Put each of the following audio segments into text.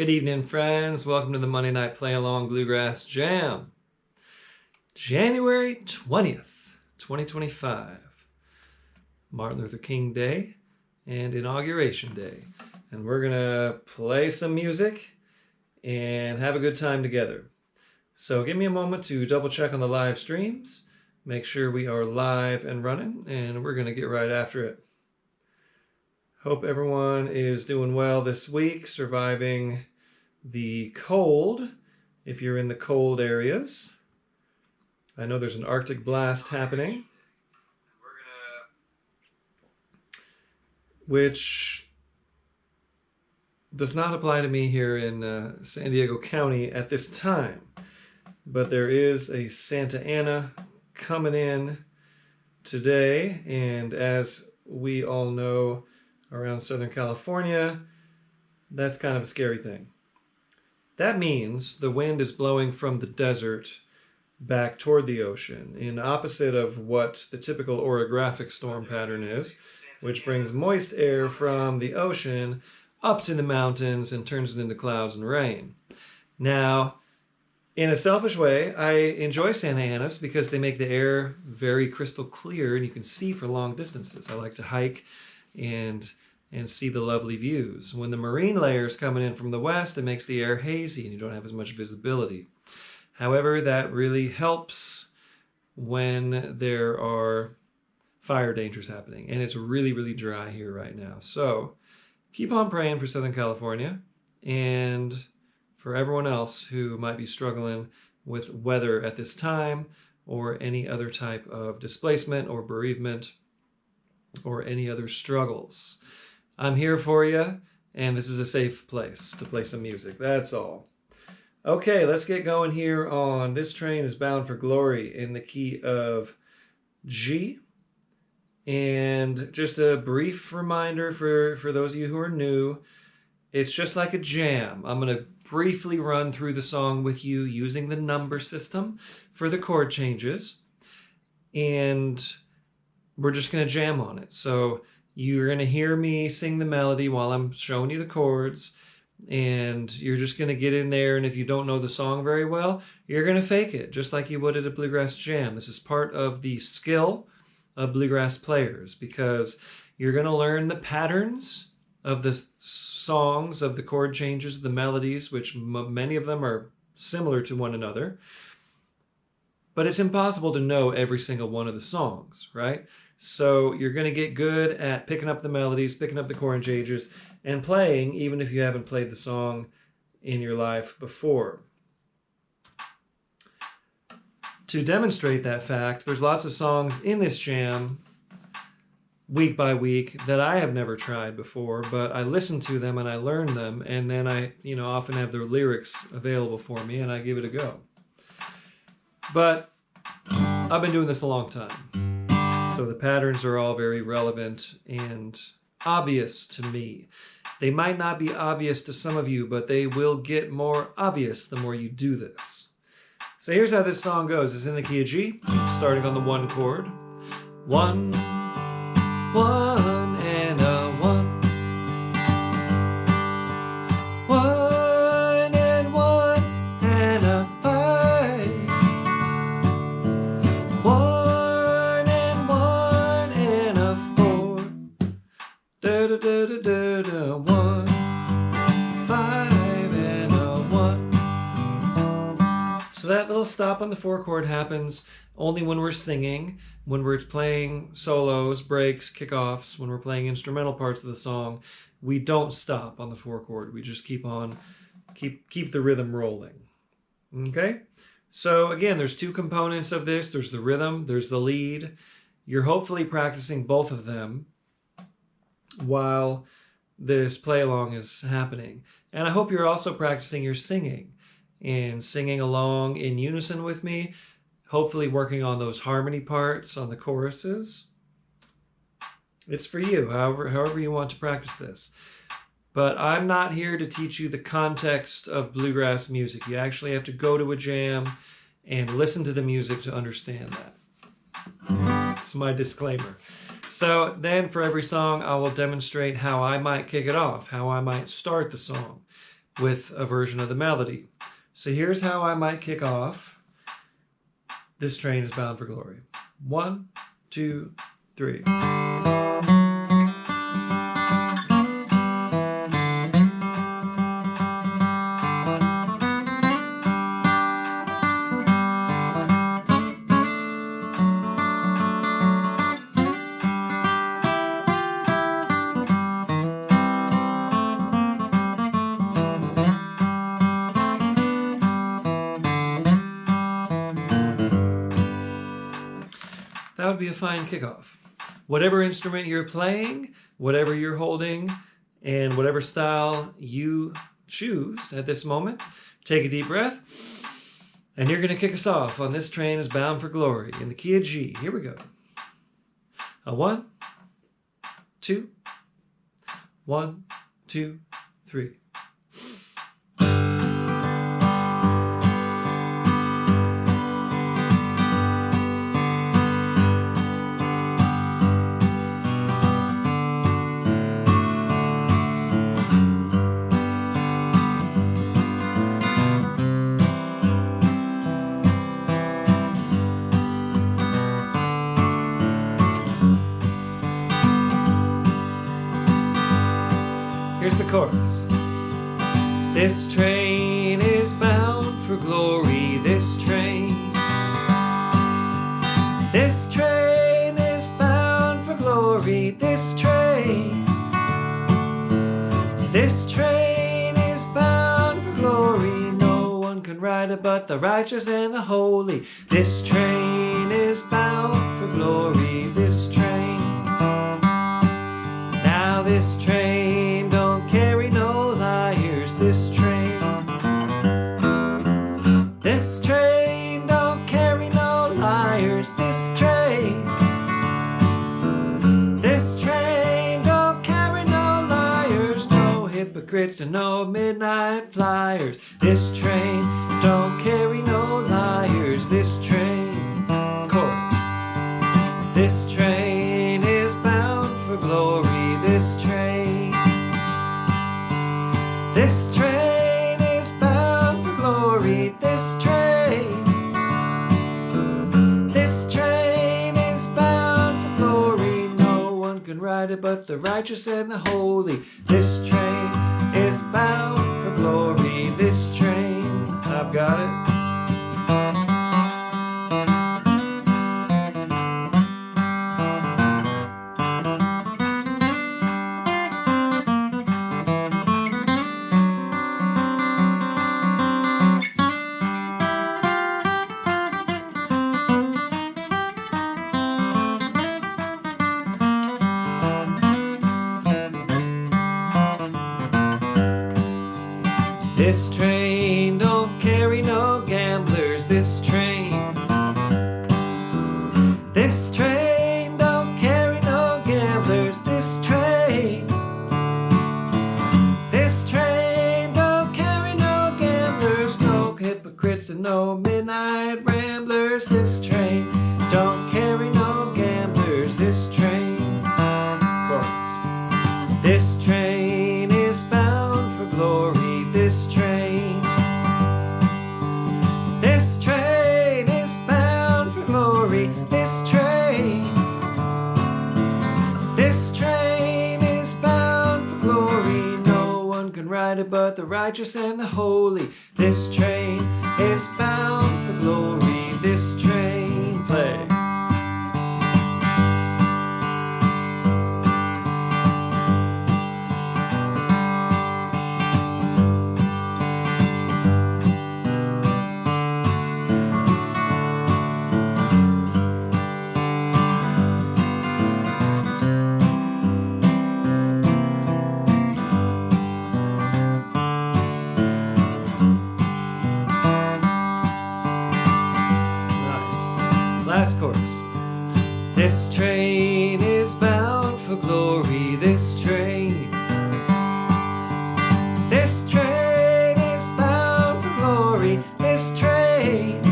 Good evening, friends. Welcome to the Monday Night Playalong Bluegrass Jam. January 20th, 2025. Martin Luther King Day and Inauguration Day. And we're going to play some music and have a good time together. So give me a moment to double check on the live streams. Make sure we are live and running, and we're going to get right after it. Hope everyone is doing well this week, surviving the cold, if you're in the cold areas. I know there's an Arctic blast happening, which does not apply to me here in San Diego County at this time. But there is a Santa Ana coming in today, and as we all know, around Southern California, that's kind of a scary thing. That means the wind is blowing from the desert back toward the ocean, in opposite of what the typical orographic storm pattern is, which brings moist air from the ocean up to the mountains and turns it into clouds and rain. Now, in a selfish way, I enjoy Santa Anas because they make the air very crystal clear and you can see for long distances. I like to hike and see the lovely views. When the marine layer is coming in from the west, it makes the air hazy and you don't have as much visibility. However, that really helps when there are fire dangers happening, and it's really, really dry here right now. So keep on praying for Southern California and for everyone else who might be struggling with weather at this time, or any other type of displacement or bereavement or any other struggles. I'm here for you, and this is a safe place to play some music. That's all. Okay, let's get going here on This Train is Bound for Glory in the key of G. And just a brief reminder for those of you who are new, it's just like a jam. I'm going to briefly run through the song with you using the number system for the chord changes, and we're just going to jam on it. So you're going to hear me sing the melody while I'm showing you the chords, and you're just going to get in there, and if you don't know the song very well, you're going to fake it, just like you would at a bluegrass jam. This is part of the skill of bluegrass players, because you're going to learn the patterns of the songs, of the chord changes, of the melodies, which many of them are similar to one another. But it's impossible to know every single one of the songs, right? So you're going to get good at picking up the melodies, picking up the chord changes, and playing, even if you haven't played the song in your life before. To demonstrate that fact, there's lots of songs in this jam, week by week, that I have never tried before, but I listen to them and I learn them, and then I, often have the lyrics available for me, and I give it a go. But I've been doing this a long time, so the patterns are all very relevant and obvious to me. They might not be obvious to some of you, but they will get more obvious the more you do this. So here's how this song goes. It's in the key of G, starting on the 1 chord. 1, 1, and a 1. 1 and 1 and a 5. 1 and 1 and a 4. Da da da da da da. 1, 5 and a 1. So that little stop on the 4 chord happens only when we're singing, when we're playing solos, breaks, kickoffs, when we're playing instrumental parts of the song. We don't stop on the 4 chord. We just keep the rhythm rolling. Okay? So again, there's 2 components of this. There's the rhythm, there's the lead. You're hopefully practicing both of them while this play along is happening. And I hope you're also practicing your singing and singing along in unison with me, hopefully working on those harmony parts on the choruses. It's for you, however you want to practice this. But I'm not here to teach you the context of bluegrass music. You actually have to go to a jam and listen to the music to understand that. It's my disclaimer. So then for every song, I will demonstrate how I might kick it off, how I might start the song. with a version of the melody. So here's how I might kick off This Train is Bound for Glory. 1, 2, 3. That would be a fine kickoff. Whatever instrument you're playing, whatever you're holding, and whatever style you choose at this moment, take a deep breath, and you're going to kick us off on This Train is Bound for Glory in the key of G. Here we go. 1, 2, 1, 2, 3. Here's the chorus. This train is bound for glory, this train. This train is bound for glory, this train. This train is bound for glory, no one can ride it but the righteous and the holy. This train is bound for glory, this train. Now this train don't carry no liars, this train. This train don't carry no liars, this train. This train don't carry no liars, no hypocrites and no midnight flyers. This train don't carry no liars, this train. Chorus. This train is bound for glory, this train. This train is bound for glory, this train. This train is bound for glory, no one can ride it but the righteous and the holy. This train is bound for glory, this train. I've got it. This train don't carry no gamblers, this train. This train don't carry no gamblers, this train. This train don't carry no gamblers, no hypocrites and no midnight ramblers. This train don't carry no gamblers, this train. Chorus. This train is bound for glory, this train. This train is bound for glory, this train. This train is bound for glory, no one can ride it but the righteous and the holy. This train is bound for glory, this train. Play. Last chorus. This train is bound for glory, this train. This train is bound for glory, this train.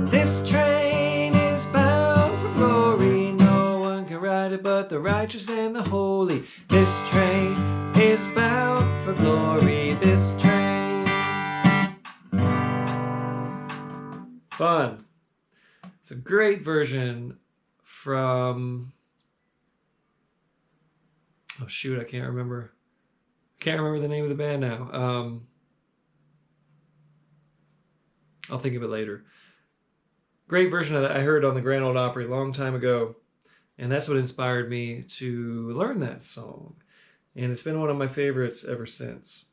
This train is bound for glory, no one can ride it but the righteous and the holy. This train is bound for glory. Fun. It's a great version from... Oh, shoot, I can't remember. Can't remember the name of the band now. I'll think of it later. Great version of that I heard on the Grand Ole Opry a long time ago. And that's what inspired me to learn that song. And it's been one of my favorites ever since.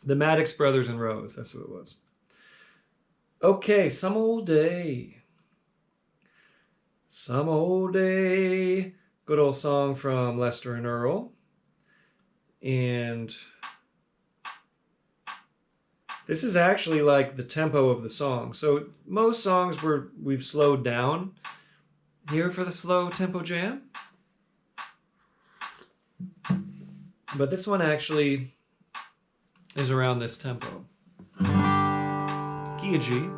The Maddox Brothers and Rose, that's who it was. Okay, Some Old Day. Some Old Day. Good old song from Lester and Earl. And this is actually like the tempo of the song. So most songs we've slowed down here for the slow tempo jam. But this one actually is around this tempo. Key of G.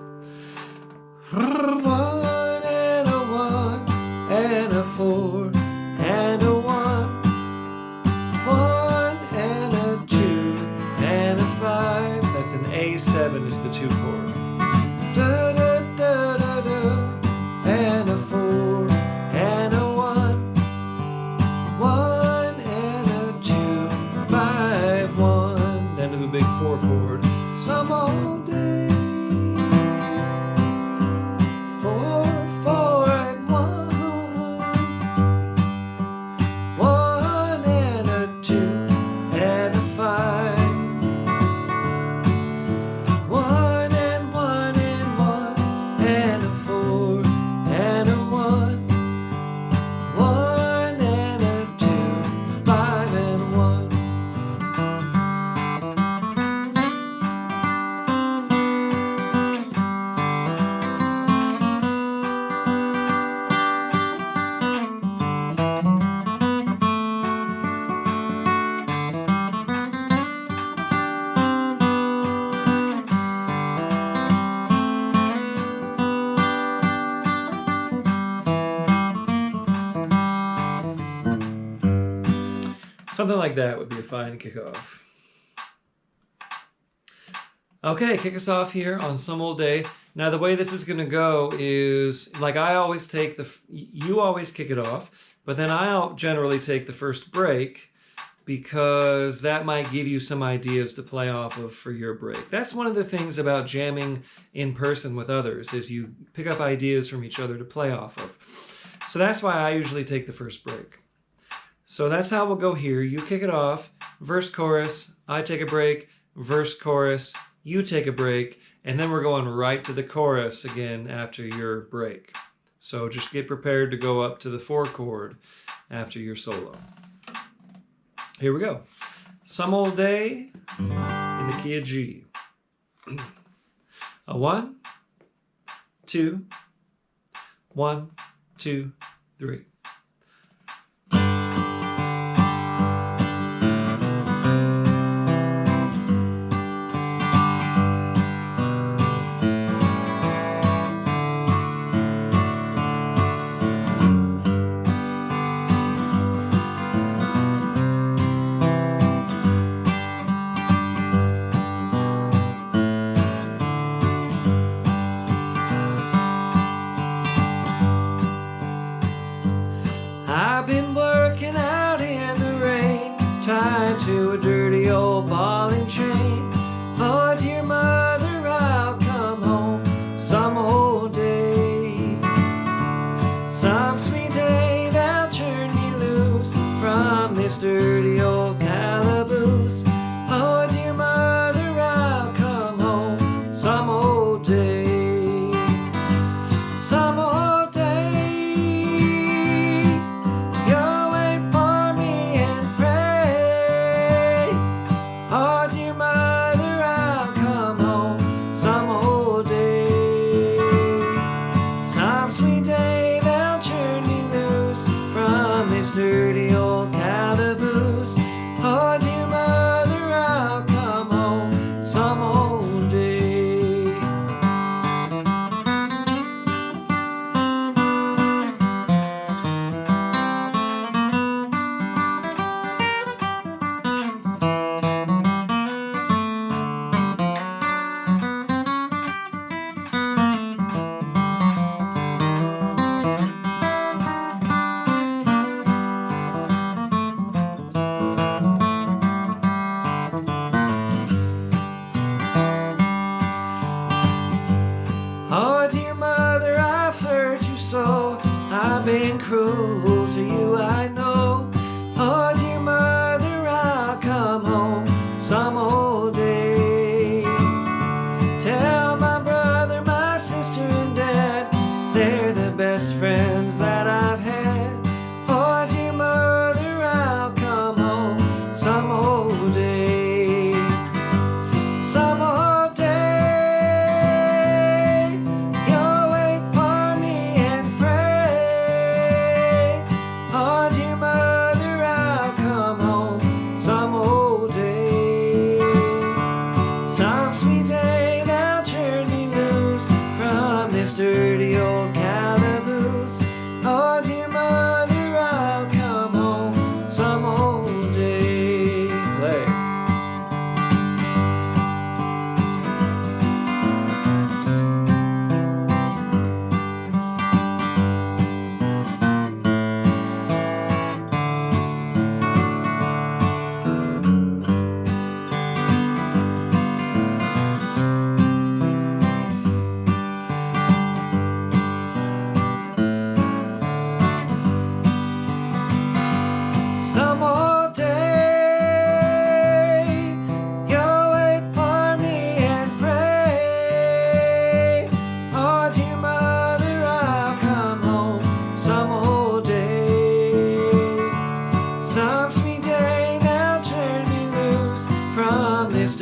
1 and a 1 and a 4 and a 1. 1 and a 2 and a 5. That's an A7 is the 2 chord. Da da da da da. And a 4 and a 1. 1 and a 2. 5 1. Then to the big 4 chord. Some old day. 4 4 and 1. 1 and a 2 and a 5. 1 and 1 and 1 and a 4 and a 1. 1 and a 2. 5 and 1. Something like that would be a fine kickoff. Okay, kick us off here on Some Old Day. Now the way this is going to go is, like I always take you always kick it off, but then I'll generally take the first break because that might give you some ideas to play off of for your break. That's one of the things about jamming in person with others, is you pick up ideas from each other to play off of. So that's why I usually take the first break. So that's how we'll go here. You kick it off, verse, chorus, I take a break, verse, chorus, you take a break, and then we're going right to the chorus again after your break. So just get prepared to go up to the 4 chord after your solo. Here we go. Some Old Day in the key of G. A 1, 2, 1, 2, 3. I've been working out in the rain, tied to a dirty old ball and chain. Oh, dear mother, I'll come home some old day. Some sweet day they'll turn me loose from this dirty old calaboose. Oh, dear mother, I'll come home some old day. Some old day. Wait for me and pray. Oh, dear mother.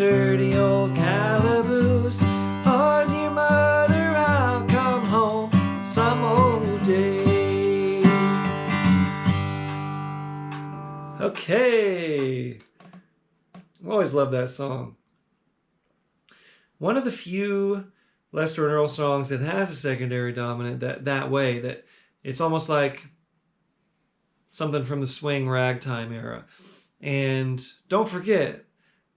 dirty old calaboose. Oh, dear mother, I'll come home some old day. Okay. I always love that song. One of the few Lester and Earl songs that has a secondary dominant that way, that it's almost like something from the swing ragtime era. And don't forget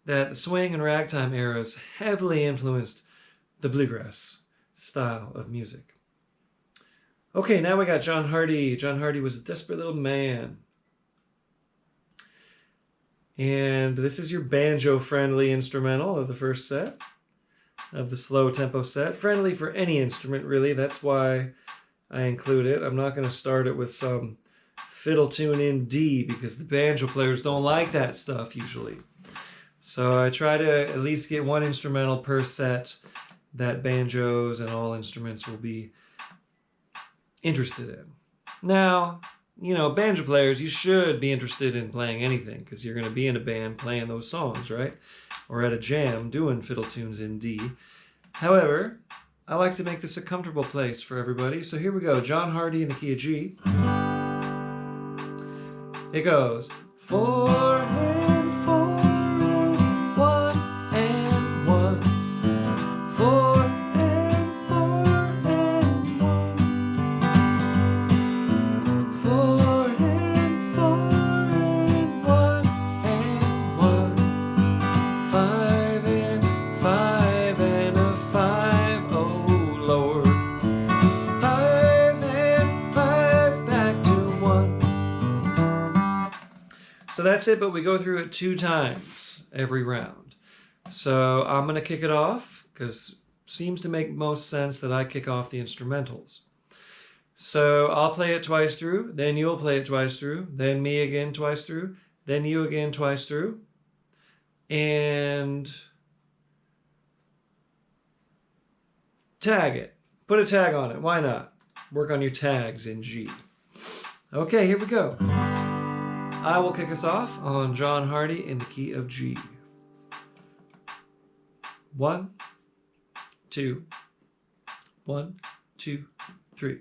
that the swing and ragtime eras heavily influenced the bluegrass style of music. Okay, now we got John Hardy. John Hardy was a desperate little man. And this is your banjo-friendly instrumental of the first set, of the slow tempo set. Friendly for any instrument, really. That's why I include it. I'm not going to start it with some fiddle tune in D, because the banjo players don't like that stuff usually. So I try to at least get one instrumental per set that banjos and all instruments will be interested in. Now, you know, banjo players, you should be interested in playing anything, because you're going to be in a band playing those songs, right? Or at a jam doing fiddle tunes in D. However, I like to make this a comfortable place for everybody. So here we go. John Hardy in the key of G. It goes 4 and 4 and 1 and 1. 4 and 4 and 1. 4 and 4 and 1 and 1. 5 and 5 and a 5, oh Lord. 5 and 5 back to 1. So that's it, but we go through it 2 times every round. So I'm going to kick it off, because it seems to make most sense that I kick off the instrumentals. So I'll play it twice through, then you'll play it twice through, then me again twice through, then you again twice through. And tag it. Put a tag on it. Why not? Work on your tags in G. Okay, here we go. I will kick us off on John Hardy in the key of G. 1, 2, 1, 2, 3.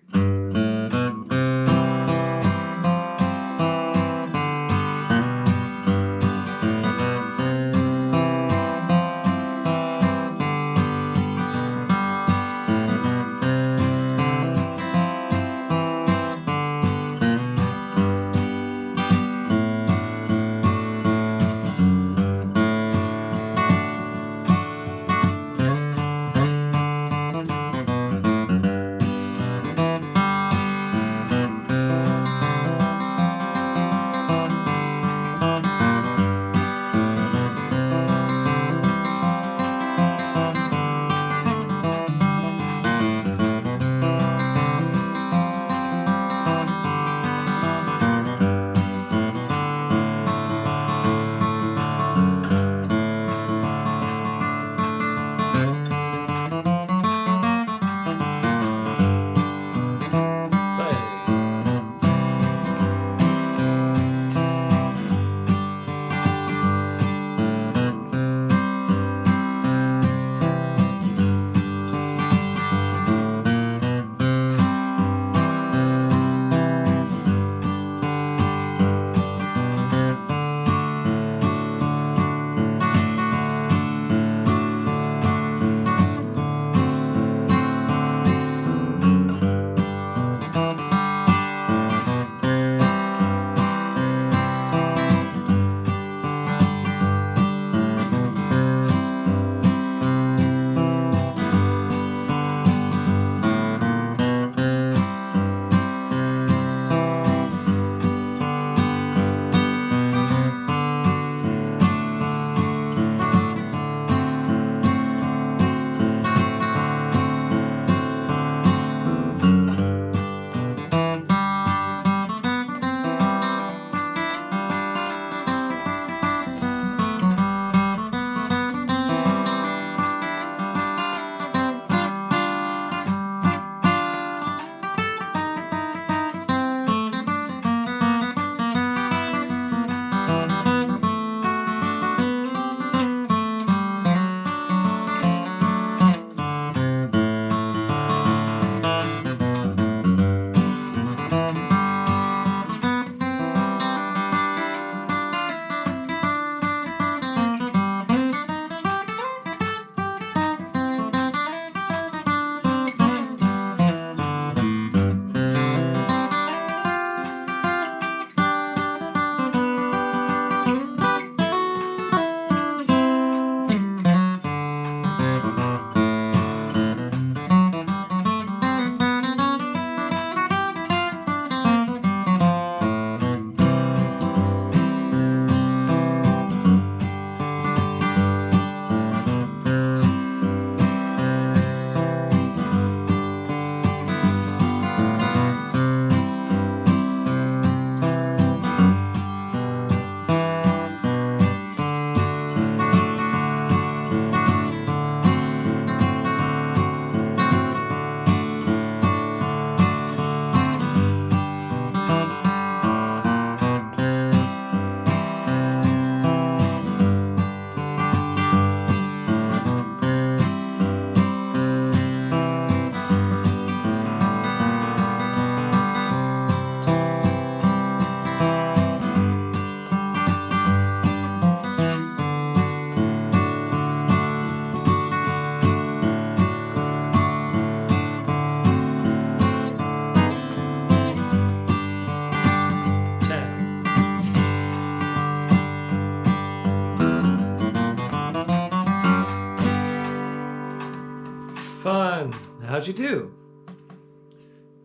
everyone. How'd you do?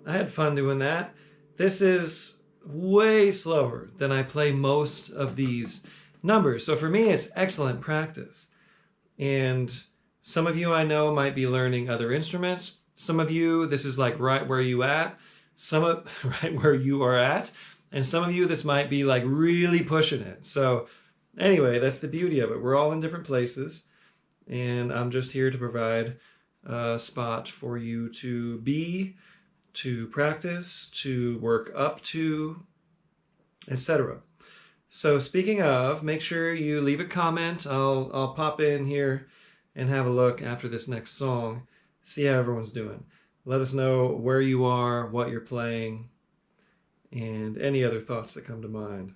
I had fun doing that. This is way slower than I play most of these numbers. So for me, it's excellent practice. And some of you I know might be learning other instruments. Some of you, this is like right where you at. Right where you are at. And some of you, this might be like really pushing it. So anyway, that's the beauty of it. We're all in different places. And I'm just here to provide a spot for you to be, to practice, to work up to, etc. So speaking of, make sure you leave a comment. I'll pop in here and have a look after this next song, see how everyone's doing. Let us know where you are, what you're playing, and any other thoughts that come to mind.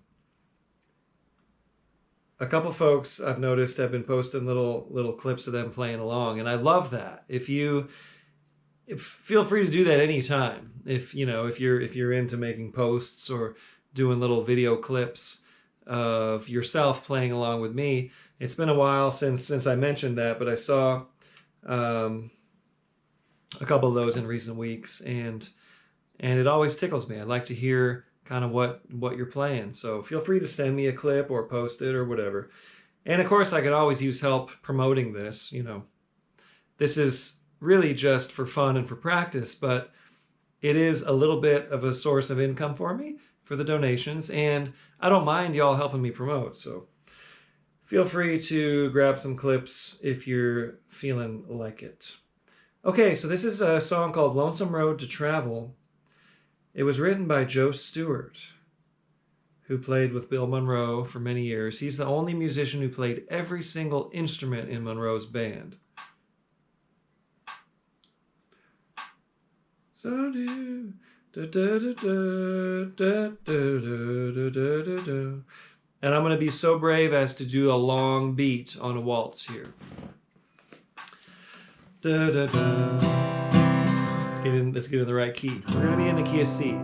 A couple folks I've noticed have been posting little clips of them playing along, and I love that. Feel free to do that anytime. If you're into making posts or doing little video clips of yourself playing along with me. It's been a while since I mentioned that, but I saw a couple of those in recent weeks, and it always tickles me. I'd like to hear kind of what you're playing. So feel free to send me a clip or post it or whatever. And of course, I could always use help promoting this. This is really just for fun and for practice, but it is a little bit of a source of income for me for the donations, and I don't mind y'all helping me promote. So feel free to grab some clips if you're feeling like it. Okay, so this is a song called Lonesome Road to Travel. It was written by Joe Stewart, who played with Bill Monroe for many years. He's the only musician who played every single instrument in Monroe's band. And I'm going to be so brave as to do a long beat on a waltz here. Let's get in the right key. We're going to be in the key of C.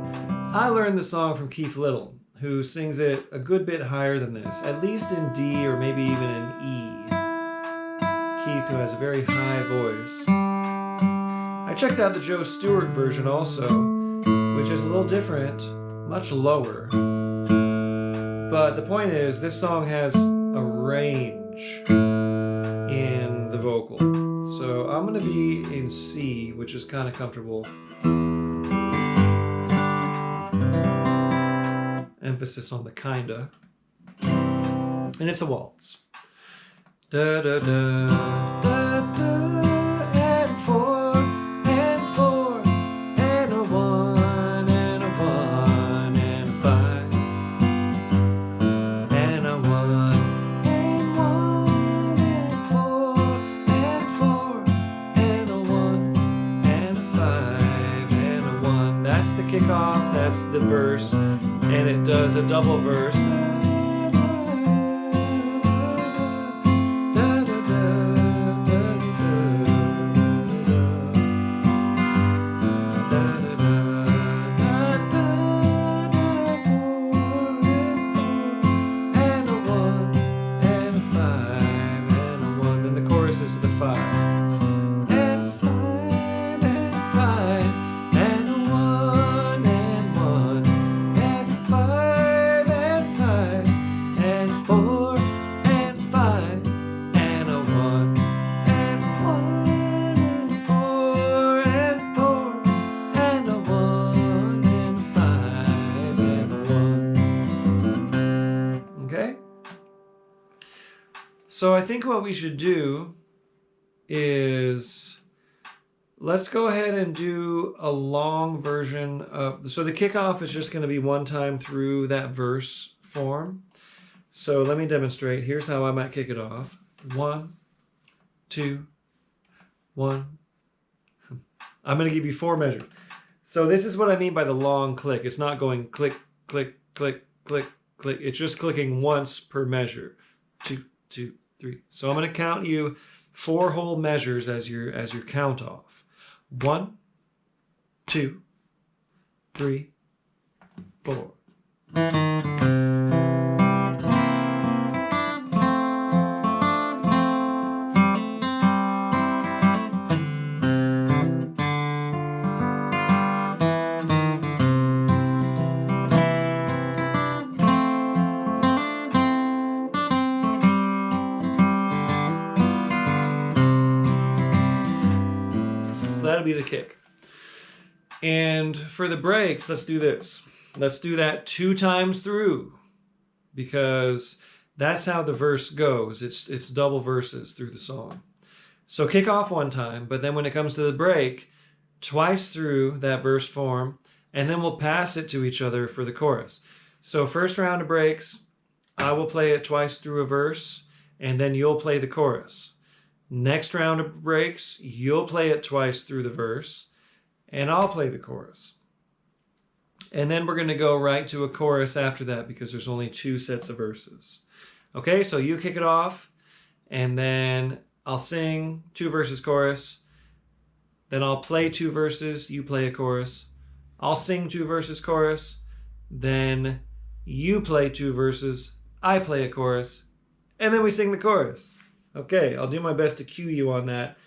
I learned the song from Keith Little, who sings it a good bit higher than this, at least in D or maybe even in E. Keith, who has a very high voice. I checked out the Joe Stewart version also, which is a little different, much lower. But the point is, this song has a range in the vocal. So I'm going to be in C, which is kind of comfortable. Emphasis on the kinda. And it's a waltz. Da da da da da, and four, and a one, and a one, and a five, and a one, and one, and four, and a one, and a five, and a one. That's the kickoff, that's the verse, and it does a double verse. So I think what we should do is, let's go ahead and do a long version of, so the kickoff is just going to be one time through that verse form. So let me demonstrate. Here's how I might kick it off. 1, 2, 1. I'm going to give you 4 measures. So this is what I mean by the long click. It's not going click, click, click, click, click. It's just clicking once per measure. 2, 2, 3. So I'm going to count you 4 whole measures as your count off. 1, 2, 3, 4. So that'll be the kick. And for the breaks, let's do this. Let's do that 2 times through, because that's how the verse goes. It's double verses through the song. So kick off 1 time, but then when it comes to the break, twice through that verse form, and then we'll pass it to each other for the chorus. So first round of breaks, I will play it twice through a verse, and then you'll play the chorus. Next round of breaks, you'll play it twice through the verse, and I'll play the chorus. And then we're going to go right to a chorus after that, because there's only 2 sets of verses. Okay, so you kick it off, and then I'll sing 2 verses chorus. Then I'll play 2 verses, you play a chorus. I'll sing 2 verses chorus. Then you play 2 verses, I play a chorus, and then we sing the chorus. Okay, I'll do my best to cue you on that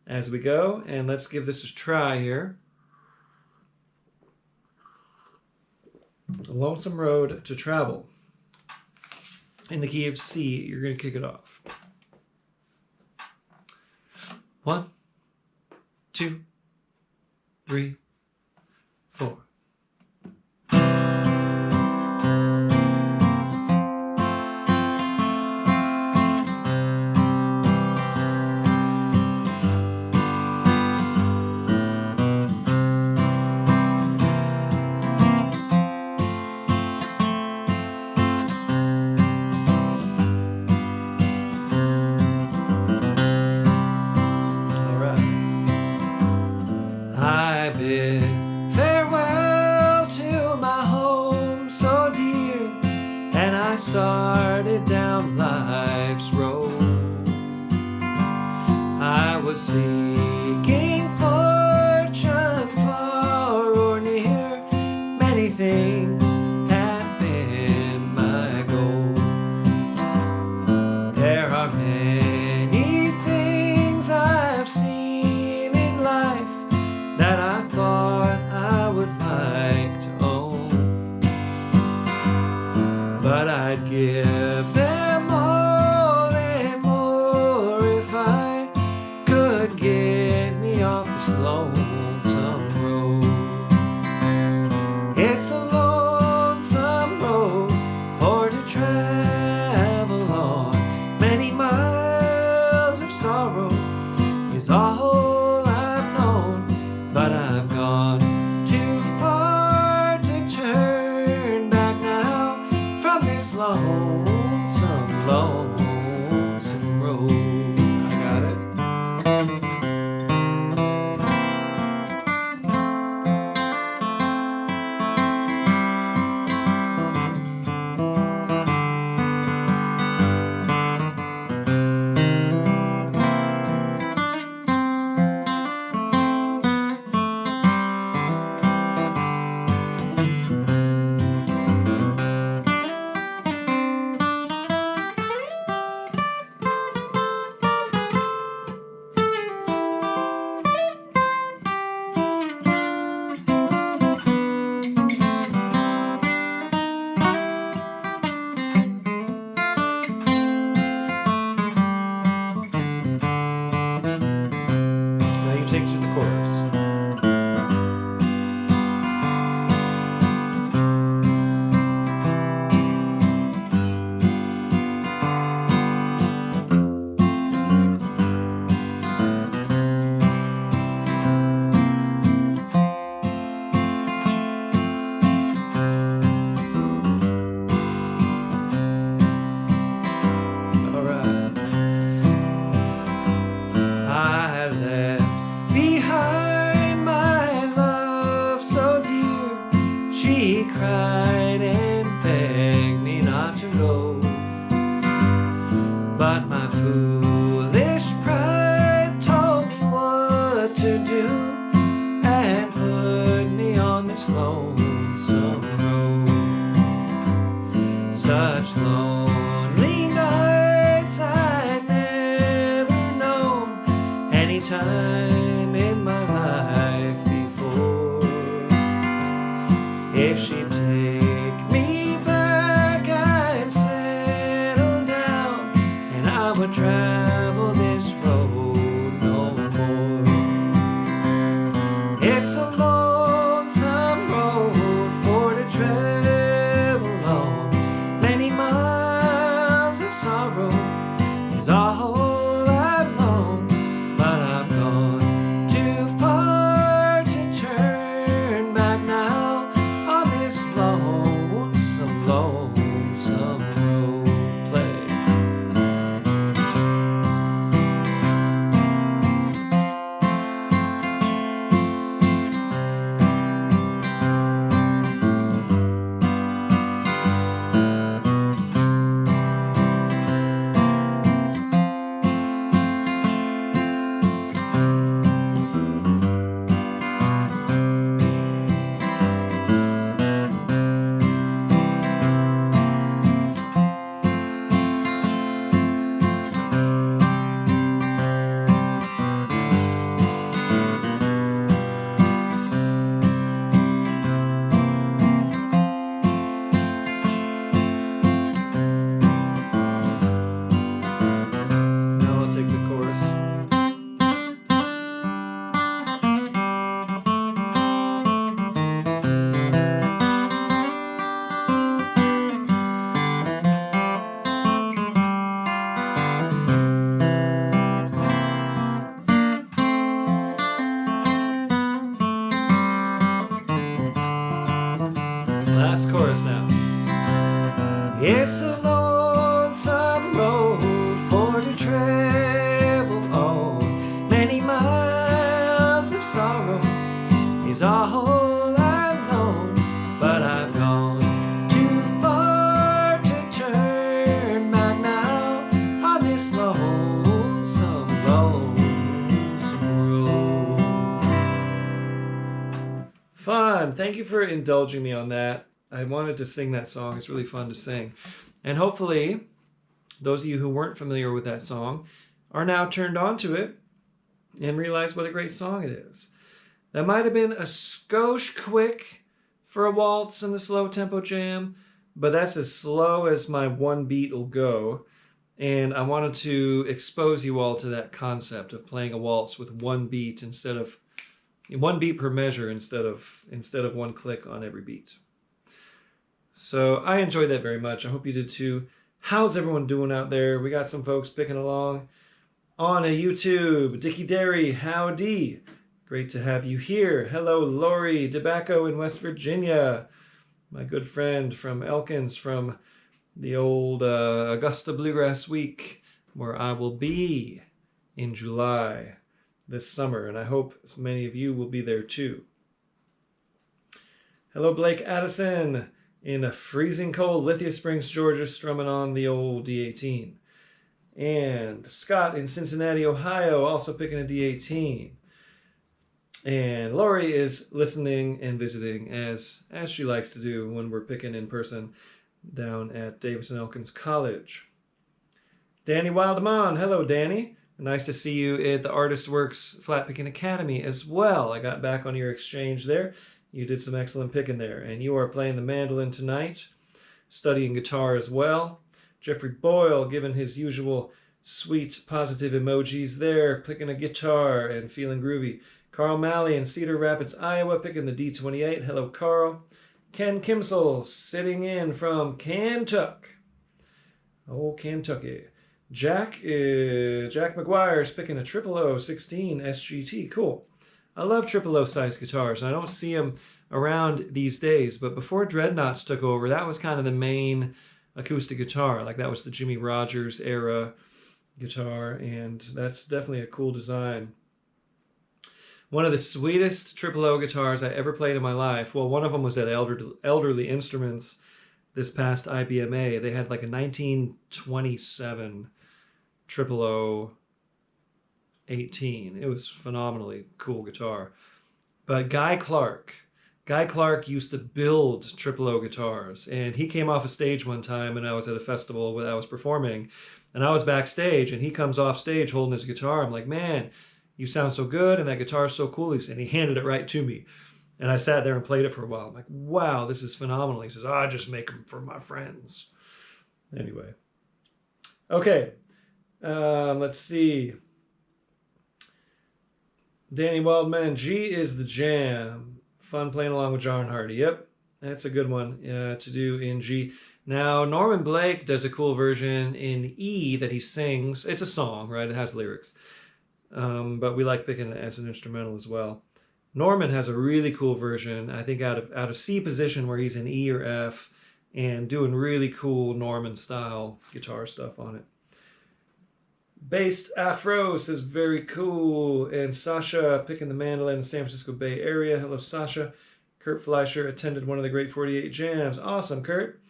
as we go, and let's give this a try here. A Lonesome Road to Travel. In the key of C, you're going to kick it off. 1, 2, 3, 4. I bid farewell to my home so dear, and I started down life's road. I was seeking fortune far or near, many things have been my goal. There are many things I've seen in life that I thought I would like to own, but I'd give them all and more if I could get me off this lonesome road. It's a lonesome road for to travel on. Many miles of sorrow is all I've known, but I've gone too far to turn back now from this lonesome, lonesome road. I got it. Now you take to the chorus. All right. I left behind my love so dear. She cried and begged me not to go, but my foolish pride told me what to do and put me on this lonesome road. Such lonely nights I'd never known any time in my life before. If she'd take me back, I'd settle down, and I would travel this road no more. It's a lonesome road for to travel on. Many miles of sorrow is all I've known, but I've gone too far to turn back now on this lonesome road. Fun. Thank you for indulging me on that. I wanted to sing that song. It's really fun to sing. And hopefully, those of you who weren't familiar with that song are now turned on to it and realize what a great song it is. That might have been a skosh quick for a waltz and a slow tempo jam, but that's as slow as my one beat will go. And I wanted to expose you all to that concept of playing a waltz with one beat per measure instead of one click on every beat. So I enjoyed that very much. I hope you did too. How's everyone doing out there? We got some folks picking along on a YouTube. Dickie Derry, howdy. Great to have you here. Hello, Lori DeBacco in West Virginia. My good friend from Elkins from the old Augusta Bluegrass Week, where I will be in July this summer. And I hope many of you will be there too. Hello, Blake Addison in a freezing cold Lithia Springs, Georgia, strumming on the old D18. And Scott in Cincinnati, Ohio, also picking a D18. And Lori is listening and visiting as she likes to do when we're picking in person down at Davis and Elkins College. Danny Wildemon, hello Danny. Nice to see you at the Artist Works Flat Picking Academy as well. I got back on your exchange there. You did some excellent picking there. And you are playing the mandolin tonight, studying guitar as well. Jeffrey Boyle giving his usual sweet positive emojis there, picking a guitar and feeling groovy. Carl Malley in Cedar Rapids, Iowa, picking the D28. Hello, Carl. Ken Kimsel sitting in from Kentucky. Oh, Kentucky. Jack McGuire's picking a 0016 SGT. Cool. I love 00 size guitars. I don't see them around these days, but before Dreadnoughts took over, that was kind of the main acoustic guitar. Like that was the Jimmy Rogers era guitar, and that's definitely a cool design. One of the sweetest 00 guitars I ever played in my life. Well, one of them was at Elderly Instruments this past IBMA. They had like a 1927 00 18. It was phenomenally cool guitar. But Guy Clark used to build 00 guitars, and he came off a stage one time, and I was at a festival where I was performing, and I was backstage, and he comes off stage holding his guitar. I'm like, man, you sound so good, and that guitar is so cool. And he handed it right to me, and I sat there and played it for a while. I'm like, wow, this is phenomenal. He says, I just make them for my friends. Anyway, okay, let's see. Danny Wildman, G is the jam. Fun playing along with John Hardy. Yep, that's a good one to do in G. Now, Norman Blake does a cool version in E that he sings. It's a song, right? It has lyrics. But we like picking it as an instrumental as well. Norman has a really cool version, I think out of C position where he's in E or F and doing really cool Norman style guitar stuff on it. Based Afro says very cool, and Sasha picking the mandolin in the San Francisco Bay Area. Hello, Sasha. Kurt Fleischer attended one of the Great 48 Jams. Awesome, Kurt.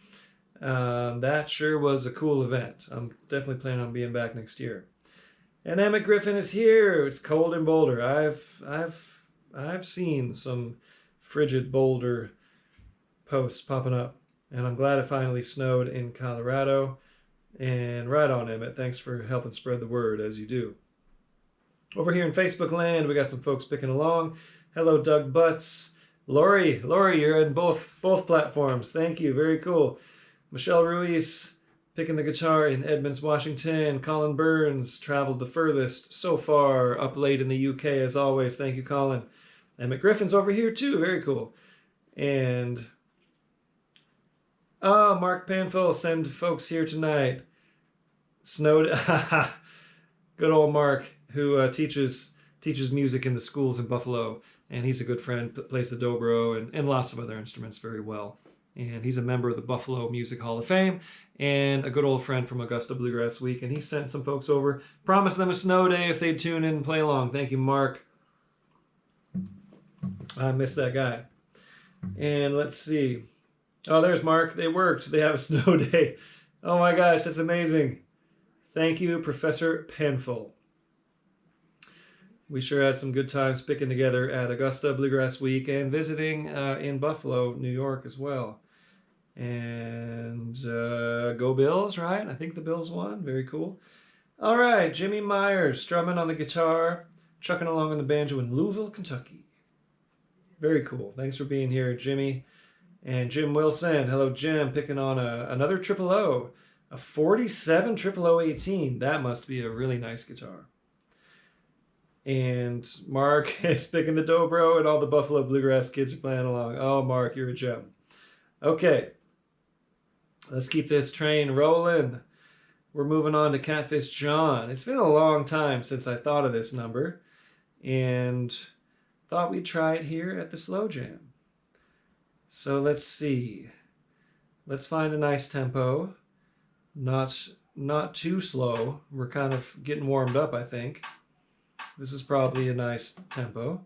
That sure was a cool event. I'm definitely planning on being back next year. And Emmett Griffin is here. It's cold in Boulder. I've seen some frigid Boulder posts popping up, and I'm glad it finally snowed in Colorado. And right on, Emmett. Thanks for helping spread the word as you do. Over here in Facebook land, we got some folks picking along. Hello, Doug Butts. Lori, you're in both platforms. Thank you. Very cool. Michelle Ruiz picking the guitar in Edmonds, Washington. Colin Burns traveled the furthest so far, up late in the UK as always. Thank you, Colin. Emmett Griffin's over here too. Very cool. And Mark Panfil, send folks here tonight. Snowed. Good old Mark, who teaches music in the schools in Buffalo, and he's a good friend. Plays the dobro and lots of other instruments very well. and he's a member of the Buffalo Music Hall of Fame and a good old friend from Augusta Bluegrass Week, and he sent some folks over. Promised them a snow day if they'd tune in and play along. Thank you, Mark. I miss that guy. And let's see. Oh, there's Mark. They worked. They have a snow day. Oh my gosh, that's amazing. Thank you, Professor Penfill. We sure had some good times picking together at Augusta Bluegrass Week and visiting in Buffalo, New York as well. And go Bills, right? I think the Bills won. Very cool. All right, Jimmy Myers strumming on the guitar, chucking along on the banjo in Louisville, Kentucky. Very cool. Thanks for being here, Jimmy. And Jim Wilson. Hello, Jim. Picking on another Triple O. A 47 0018. That must be a really nice guitar. And Mark is picking the dobro, and all the Buffalo Bluegrass kids are playing along. Oh, Mark, you're a gem. Okay. Let's keep this train rolling. We're moving on to Catfish John. It's been a long time since I thought of this number, and thought we'd try it here at the Slow Jam. So let's see. Let's find a nice tempo. Not too slow. We're kind of getting warmed up, I think. This is probably a nice tempo.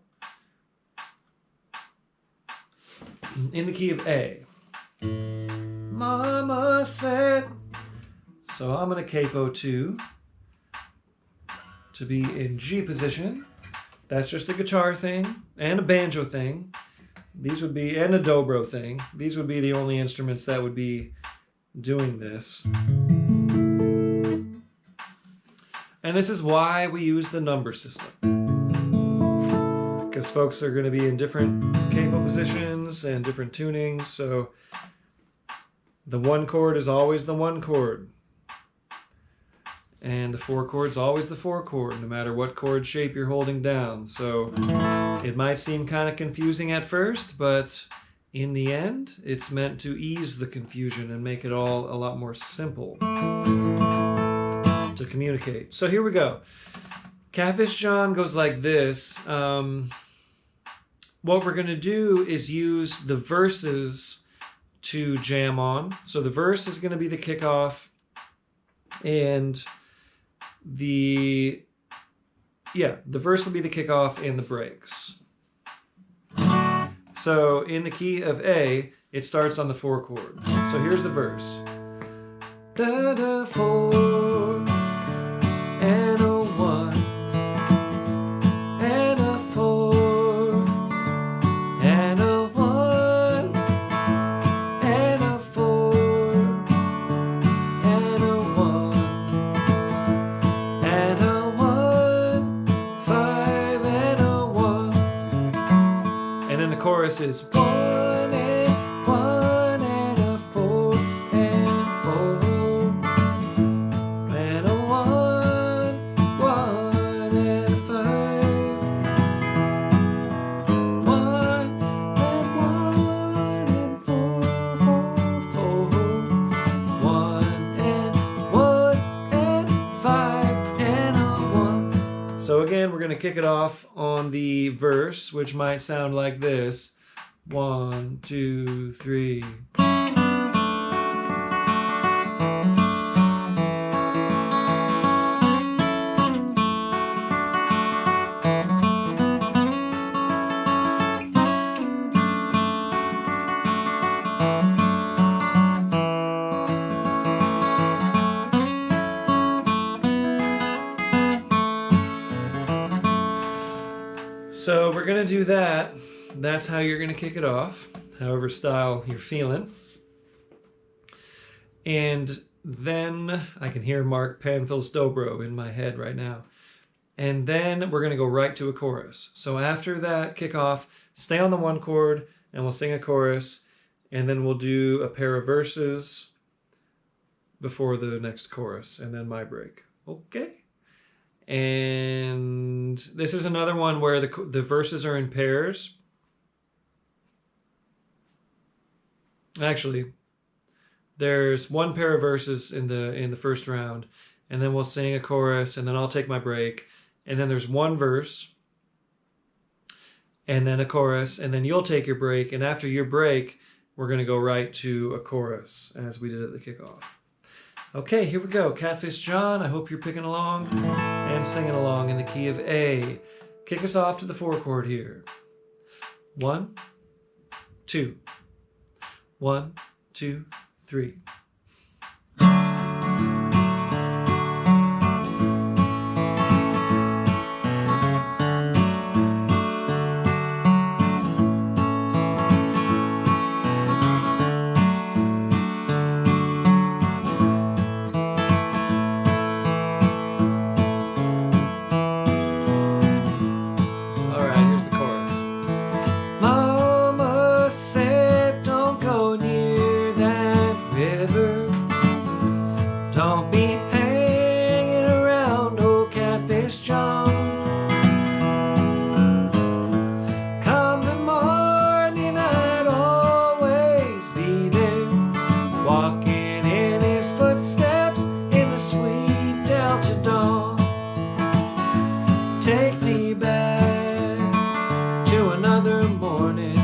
In the key of A. Mama said. So I'm going to capo 2 to be in G position. That's just a guitar thing and a banjo thing. These would be, and a dobro thing. These would be the only instruments that would be doing this. And this is why we use the number system. Because folks are going to be in different capo positions and different tunings. So the 1 chord is always the 1 chord. And the 4 chord's always the 4 chord, no matter what chord shape you're holding down. So it might seem kind of confusing at first, but in the end, it's meant to ease the confusion and make it all a lot more simple to communicate. So here we go. Catfish John goes like this. What we're going to do is use the verses to jam on. So the verse is going to be the kickoff, and the verse will be the kickoff and the breaks. So in the key of A, it starts on the 4 chord. So here's the verse. Da da 4 and a 1 and a 4 and a 1 and a 4 and a 1 and a 1 5 and a 1. And then the chorus is 1 and 1 and a 4 and 4 and a 1 1 and a 5 1 and 1 and 4 4 4 1 and 1 and 5 and a 1. So again, we're going to kick it off on the verse, which might sound like this. 1 2 3. So we're going to do that. That's how you're going to kick it off, however style you're feeling. And then I can hear Mark Panfill's dobro in my head right now. And then we're going to go right to a chorus. So after that kickoff, stay on the 1 chord and we'll sing a chorus. And then we'll do a pair of verses before the next chorus and then my break. Okay? And this is another one where the verses are in pairs. Actually, there's 1 pair of verses in the first round, and then we'll sing a chorus, and then I'll take my break, and then there's 1 verse, and then a chorus, and then you'll take your break, and after your break, we're going to go right to a chorus as we did at the kickoff. Okay, here we go. Catfish John, I hope you're picking along and singing along in the key of A. Kick us off to the 4 chord here. 1, 2. 1, 2, 3. Don't be hanging around old Catfish John. Come the morning, I'd always be there, walking in his footsteps in the sweet Delta dawn. Take me back to another morning,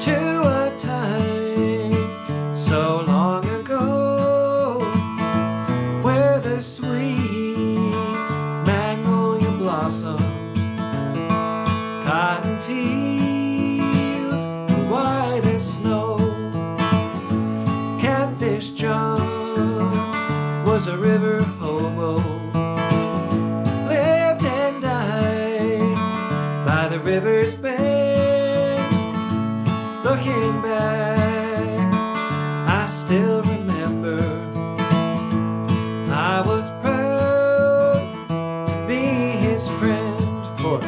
to a time so long ago, where the sweet magnolia blossomed, cotton fields were white as snow. Catfish John was a river hobo, lived and died by the river's bank. Looking back, I still remember I was proud to be his friend. Chorus.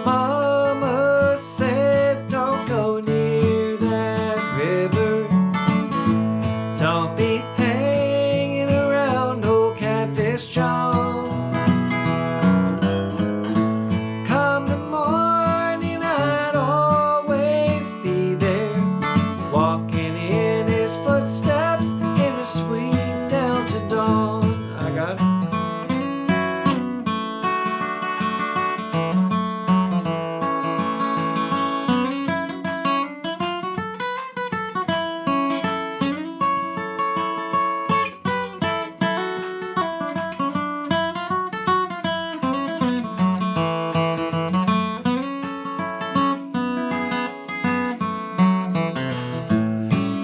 Mama said, don't go near that river. Don't be hanging around old Catfish John. Come the morning, I'd always be there, walking in his footsteps in the sweet Delta dawn. I got it.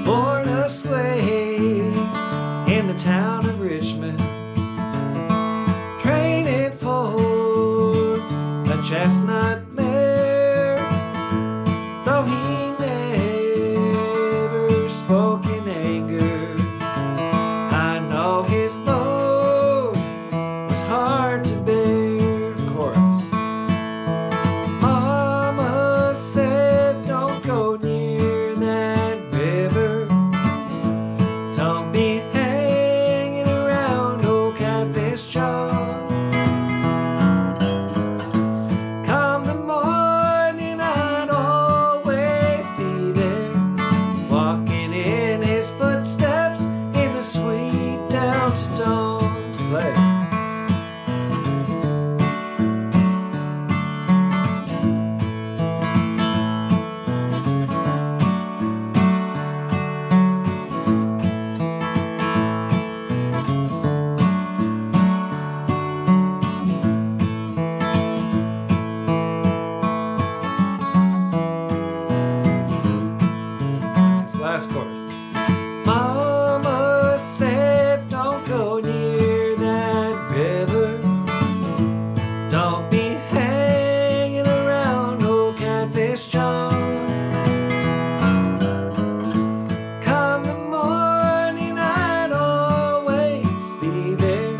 Born a slave in the town of Richmond, training for a chestnut mare, though he never spoke in anger. I know his load was hard to bear. Chorus. Mama said, don't go near that river. Don't be hanging around old Catfish John. Come the morning, I'd always be there, walking in his footsteps in the sweet Delta dawn. Play. This last chorus. Mama said, don't go near that river. Don't be hanging around old Catfish John. Come the morning, I'd always be there,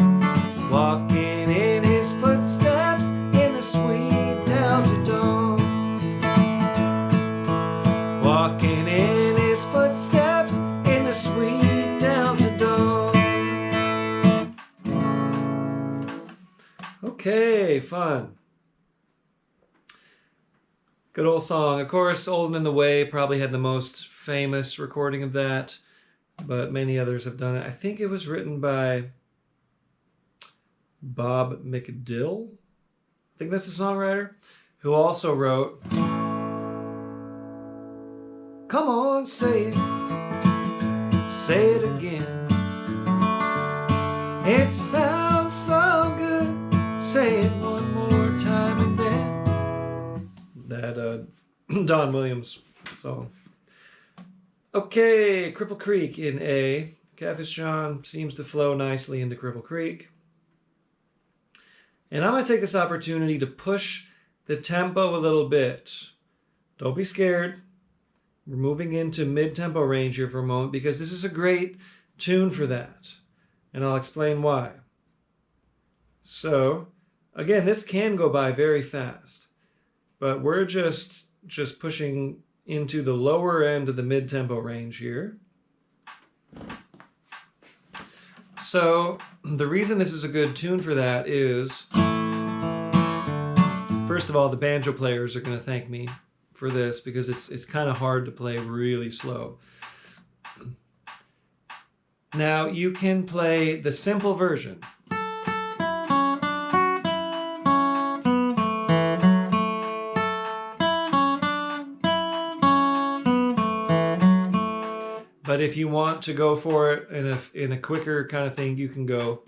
walking in his footsteps in the sweet Delta dawn. Walking in his footsteps in the sweet Delta dawn. Okay, fun. Good old song. Of course, Old and in the Way probably had the most famous recording of that, but many others have done it. I think it was written by Bob McDill. I think that's the songwriter, who also wrote Come on, say it. Say it again. It sounds so good. Say it one more time and then. That Don Williams song. Okay, Cripple Creek in A. Catfish John seems to flow nicely into Cripple Creek. And I'm going to take this opportunity to push the tempo a little bit. Don't be scared. We're moving into mid-tempo range here for a moment because this is a great tune for that. And I'll explain why. So, again, this can go by very fast. But we're just pushing into the lower end of the mid-tempo range here. So the reason this is a good tune for that is, first of all, the banjo players are going to thank me for this because it's kind of hard to play really slow. Now you can play the simple version. But if you want to go for it in a quicker kind of thing, you can go.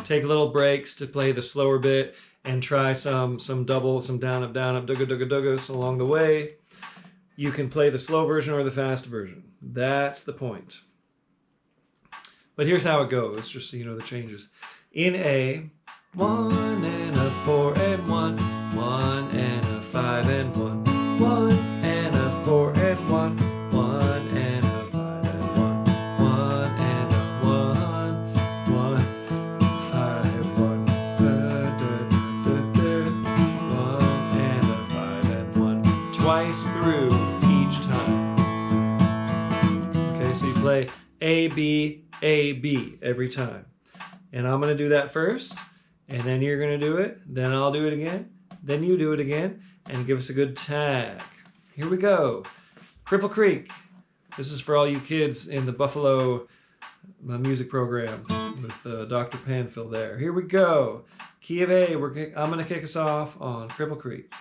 Take little breaks to play the slower bit and try some double, some down up, dugga dugga duggas along the way. You can play the slow version or the fast version. That's the point. But here's how it goes, just so you know the changes. In A, 1 and a 4 and 1, 1 and a 5 and 1, 1 and a 4 and 1, 1 and a 5 and 1, 1 and a 1, 1, 5, 1, 1 and a 5 and 1, twice through each time. Okay, so you play A, B, A, B every time. And I'm going to do that first. And then you're going to do it, then I'll do it again, then you do it again, and give us a good tag. Here we go. Cripple Creek. This is for all you kids in the Buffalo music program with Dr. Panfill there. Here we go. Key of A, I'm going to kick us off on Cripple Creek.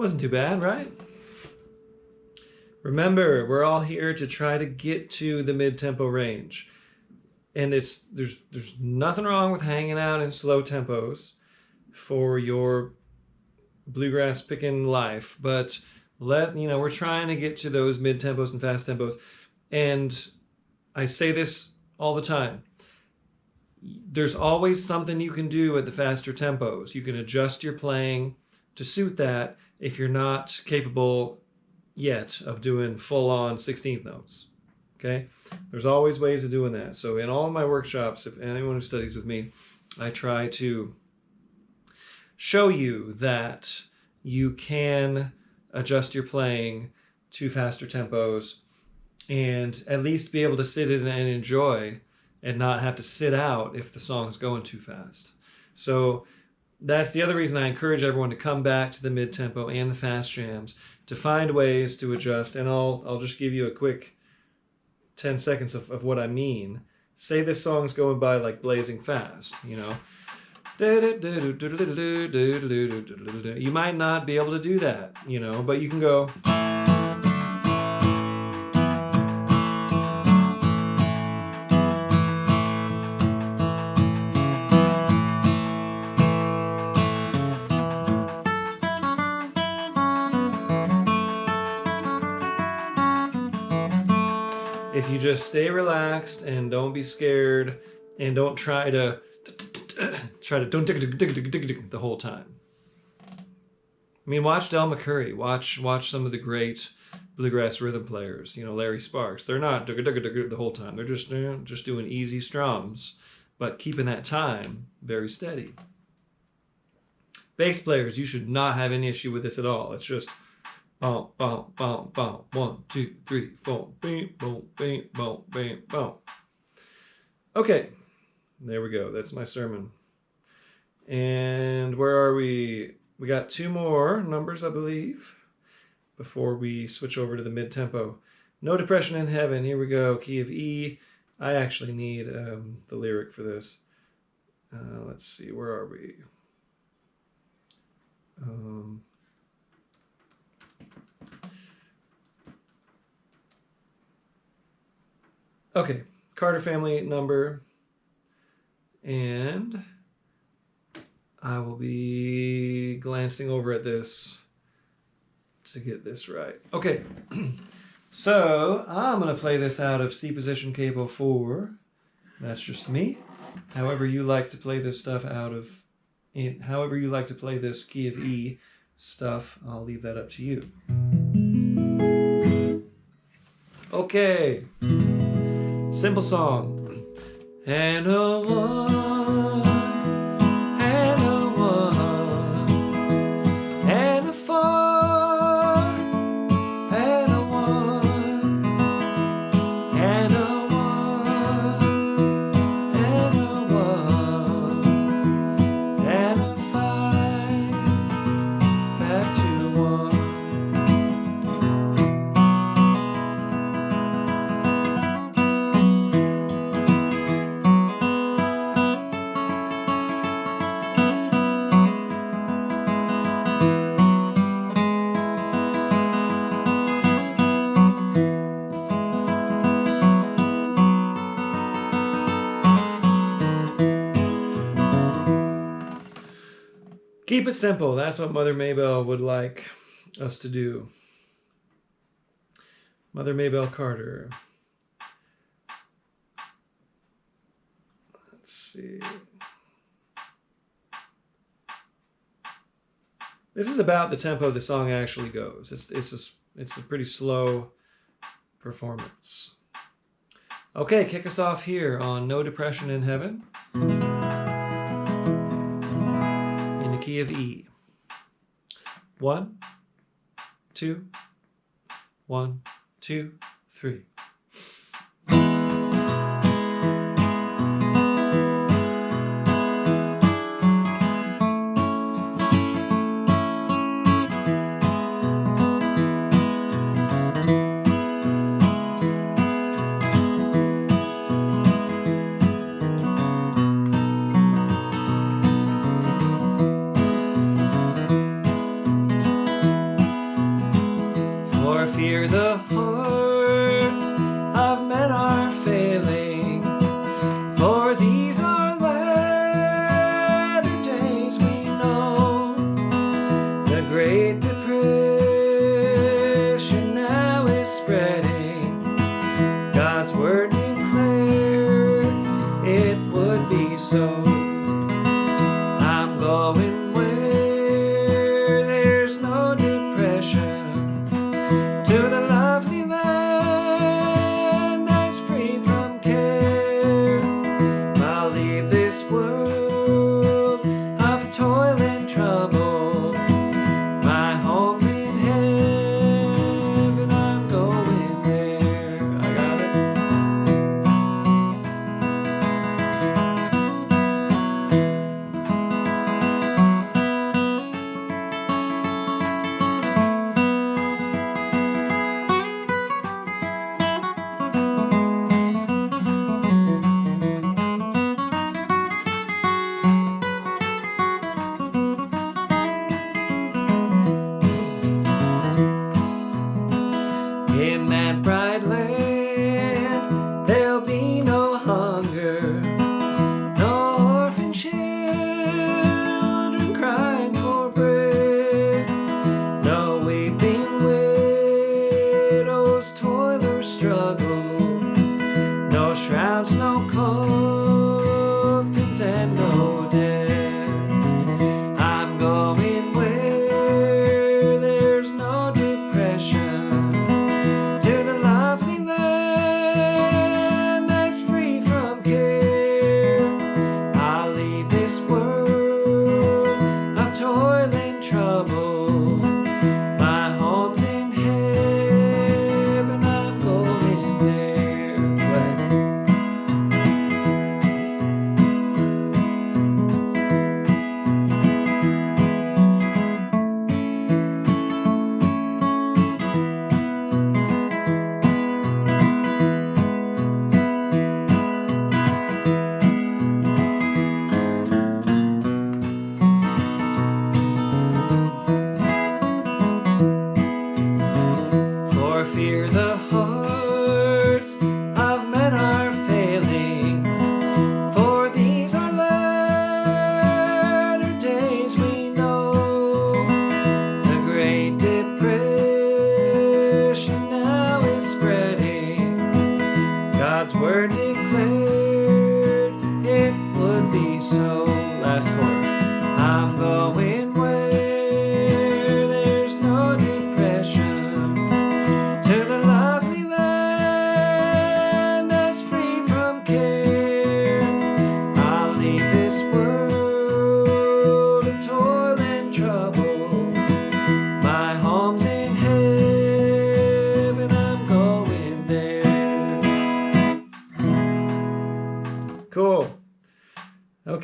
Wasn't too bad, right? Remember, we're all here to try to get to the mid-tempo range. And there's nothing wrong with hanging out in slow tempos for your bluegrass picking life, but we're trying to get to those mid-tempos and fast tempos. And I say this all the time. There's always something you can do at the faster tempos. You can adjust your playing to suit that if you're not capable yet of doing full-on 16th notes. Okay? There's always ways of doing that. So in all my workshops, if anyone who studies with me, I try to show you that you can adjust your playing to faster tempos and at least be able to sit in and enjoy and not have to sit out if the song's going too fast. So that's the other reason I encourage everyone to come back to the mid-tempo and the fast jams to find ways to adjust. And I'll just give you a quick 10 seconds of what I mean. Say this song's going by like blazing fast, you know. You might not be able to do that, you know, but you can go. If you just stay relaxed and don't be scared and don't try to don't the whole time. I mean, watch Del McCurry. Watch some of the great bluegrass rhythm players. You know, Larry Sparks. They're not the whole time. They're just doing easy strums, but keeping that time very steady. Bass players, you should not have any issue with this at all. It's just boom, boom, boom, boom. 1, 2, 3, 4. Bing, boom, bing, boom, bing, boom. Okay. There we go. That's my sermon. And where are we? We got 2 more numbers, I believe, before we switch over to the mid-tempo. No Depression in Heaven. Here we go. Key of E. I actually need the lyric for this. Let's see. Where are we? Okay. Carter family number. And I will be glancing over at this to get this right. Okay, so I'm going to play this out of C position capo 4. That's just me. However you like to play this stuff however you like to play this key of E stuff, I'll leave that up to you. Okay, simple song. And a 1, and a 1, and a 4, and a 1, and a 1, and a 1, and a 5, back to 1. Keep it simple. That's what Mother Maybelle would like us to do. Mother Maybelle Carter. Let's see. This is about the tempo the song actually goes. It's a pretty slow performance. Okay, kick us off here on No Depression in Heaven. Key of E. 1, 2, 1, 2, 3.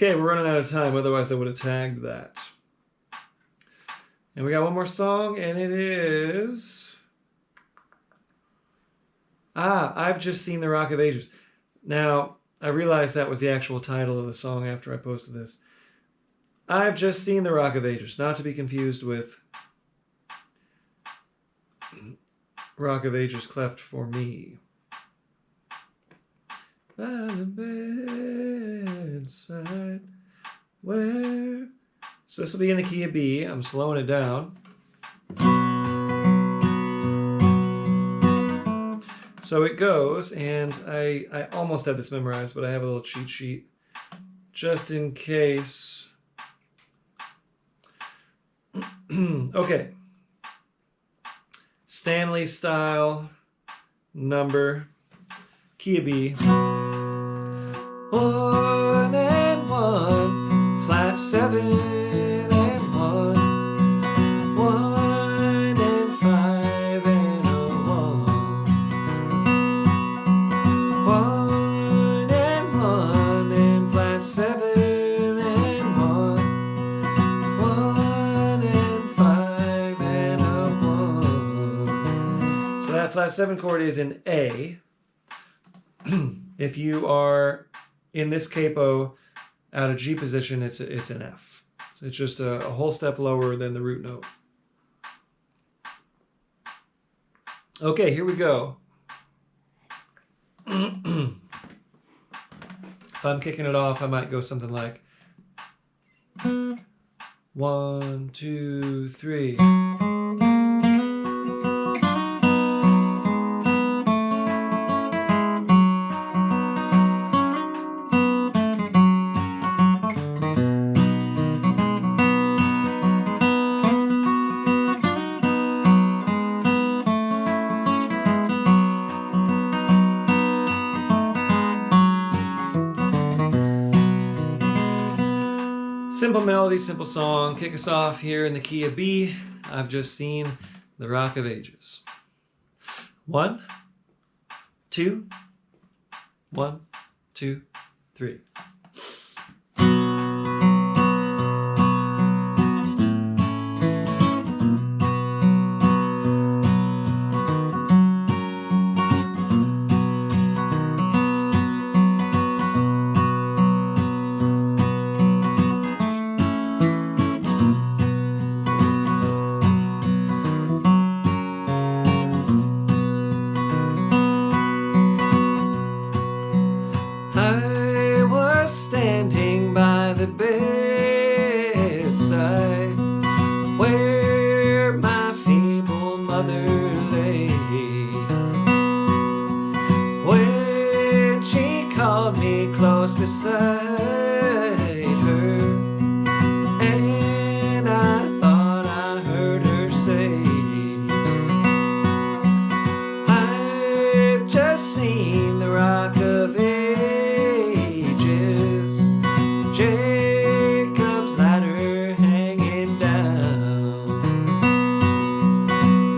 Okay, we're running out of time. Otherwise, I would have tagged that. And we got one more song, and it is... I've Just Seen the Rock of Ages. Now, I realized that was the actual title of the song after I posted this. I've Just Seen the Rock of Ages, not to be confused with Rock of Ages Cleft for Me. By the bedside, where... So this will be in the key of B. I'm slowing it down. So it goes, and I almost had this memorized, but I have a little cheat sheet just in case. Okay. Stanley style number, key of B. 1 and 1, flat 7 and 1, 1 and 5 and a 1, 1 and 1 and flat 7 and 1, 1 and 5 and a 1. So that flat 7 chord is in A. If you are in this capo out of G position, it's an F. So it's just a whole step lower than the root note. Okay, here we go. If I'm kicking it off, I might go something like 1, 2, 3. Simple melody, simple song. Kick us off here in the key of B. I've Just Seen the Rock of Ages. 1, 2, 1, 2, 3. I was standing by the bedside where my feeble mother lay, when she called me close beside her, and I thought I heard her say, I've just seen the Rock of Ages, Jacob's ladder hanging down.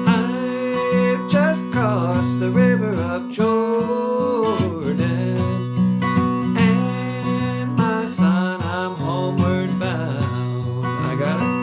I've just crossed the river of Jordan, and my son, I'm homeward bound. I got it.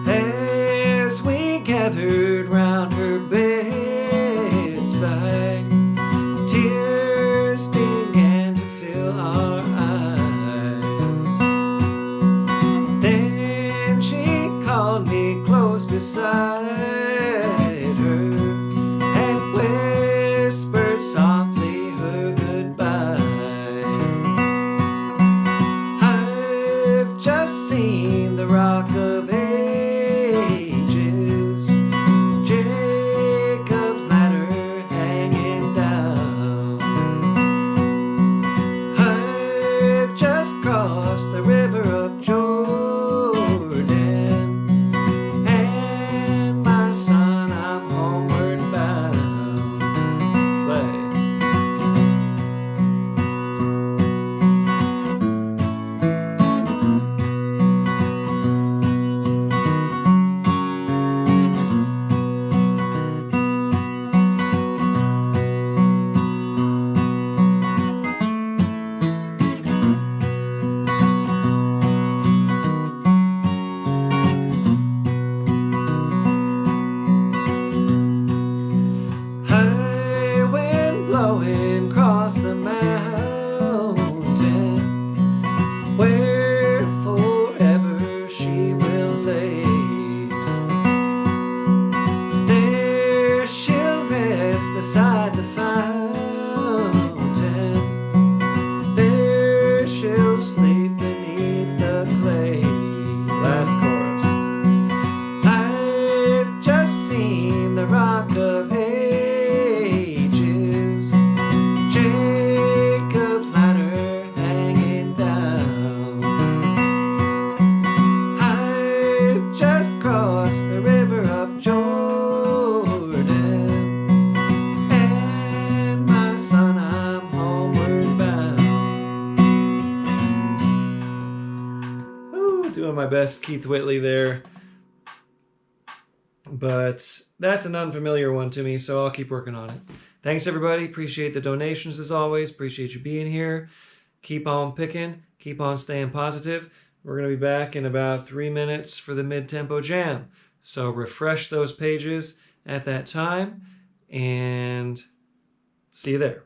As we gathered round her bedside, tears began to fill our eyes. Then she called me close beside her and whispered softly her goodbyes. I've just seen the Rock of Ages, Jacob's ladder hanging down. I've just crossed the river of Jordan, Doing my best Keith Whitley there. But that's an unfamiliar one to me, so I'll keep working on it. Thanks, everybody. Appreciate the donations as always. Appreciate you being here. Keep on picking. Keep on staying positive. We're going to be back in about 3 minutes for the mid-tempo jam. So refresh those pages at that time and see you there.